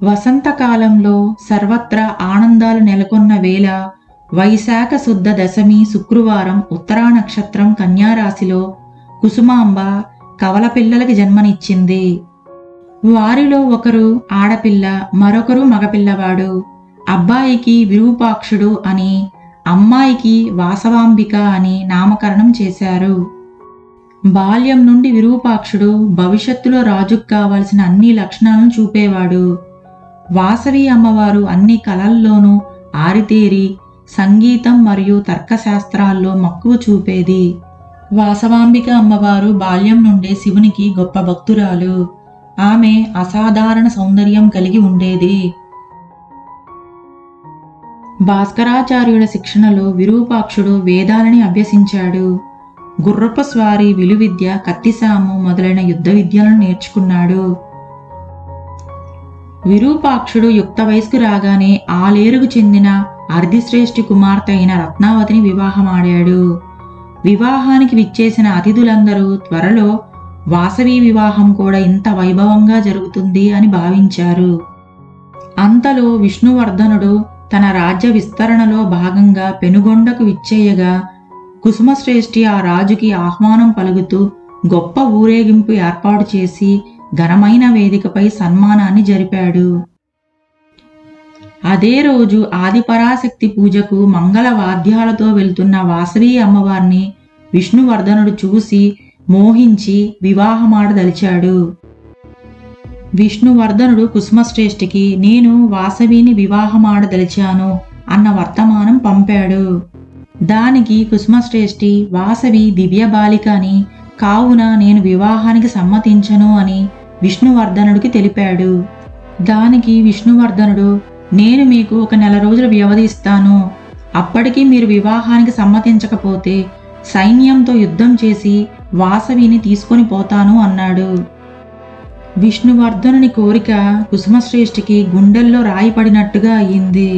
వసంతకాలంలో సర్వత్రా ఆనందాలు నెలకొన్న వేళ వైశాఖ శుద్ధ దశమి శుక్రవారం ఉత్తరా నక్షత్రం కన్యారాశిలో కుసుమాంబ కవల పిల్లలకి జన్మనిచ్చింది. వారిలో ఒకరు ఆడపిల్ల, మరొకరు మగపిల్లవాడు. అబ్బాయికి విరూపాక్షుడు అని, అమ్మాయికి వాసవాంబిక అని నామకరణం చేశారు. బాల్యం నుండి విరూపాక్షుడు భవిష్యత్తులో రాజుకు కావలసిన అన్ని లక్షణాలను చూపేవాడు. వాసవి అమ్మవారు అన్ని కళల్లోనూ ఆరితేరి సంగీతం మరియు తర్కశాస్త్రాల్లో మక్కువ చూపేది. వాసవాంబిక అమ్మవారు బాల్యం నుండే శివునికి గొప్ప భక్తురాలు. ఆమె అసాధారణ సౌందర్యం కలిగి ఉండేది. భాస్కరాచార్యుల శిక్షణలో విరూపాక్షుడు వేదాలని అభ్యసించాడు. గుర్రపు స్వారీ, విలువిద్య, కత్తిసాము మొదలైన యుద్ధ విద్యలను నేర్చుకున్నాడు. విరూపాక్షుడు యుక్త వయస్కు రాగానే ఆలేరుకు చెందిన అర్ధిశ్రేష్ఠి కుమార్తె అయిన రత్నావతిని వివాహమాడాడు. వివాహానికి విచ్చేసిన అతిథులందరూ త్వరలో వాసవి వివాహం కూడా ఇంత వైభవంగా జరుగుతుంది అని భావించారు. అంతలో విష్ణువర్ధనుడు తన రాజ్య విస్తరణలో భాగంగా పెనుగొండకు విచ్చేయగా కుసుమశ్రేష్ఠి ఆ రాజుకి ఆహ్వానం పలుకుతూ గొప్ప ఊరేగింపు ఏర్పాటు చేసి ఘనమైన వేదికపై సన్మానాన్ని జరిపాడు. అదే రోజు ఆదిపరాశక్తి పూజకు మంగళ వాద్యాలతో వెళ్తున్న వాసవి అమ్మవారిని విష్ణువర్ధనుడు చూసి మోహించి వివాహమాడదలిచాడు. విష్ణువర్ధనుడు కుసుమశ్రేష్ఠికి నేను వాసవిని వివాహమాడదలిచాను అన్న వర్తమానం పంపాడు. దానికి కుసుమశ్రేష్ఠి వాసవి దివ్య బాలిక అని, కావున నేను వివాహానికి సమ్మతించను అని విష్ణువర్ధనుడికి తెలిపాడు. దానికి విష్ణువర్ధనుడు నేను మీకు 1 నెల రోజుల వ్యవధి ఇస్తాను. అప్పటికీ మీరు వివాహానికి సమ్మతించకపోతే సైన్యంతో యుద్ధం చేసి వాసవిని తీసుకొని పోతాను అన్నాడు. విష్ణువర్ధనుని కోరిక కుసుమశ్రేష్ఠికి గుండెల్లో రాయి పడినట్టుగా అయింది.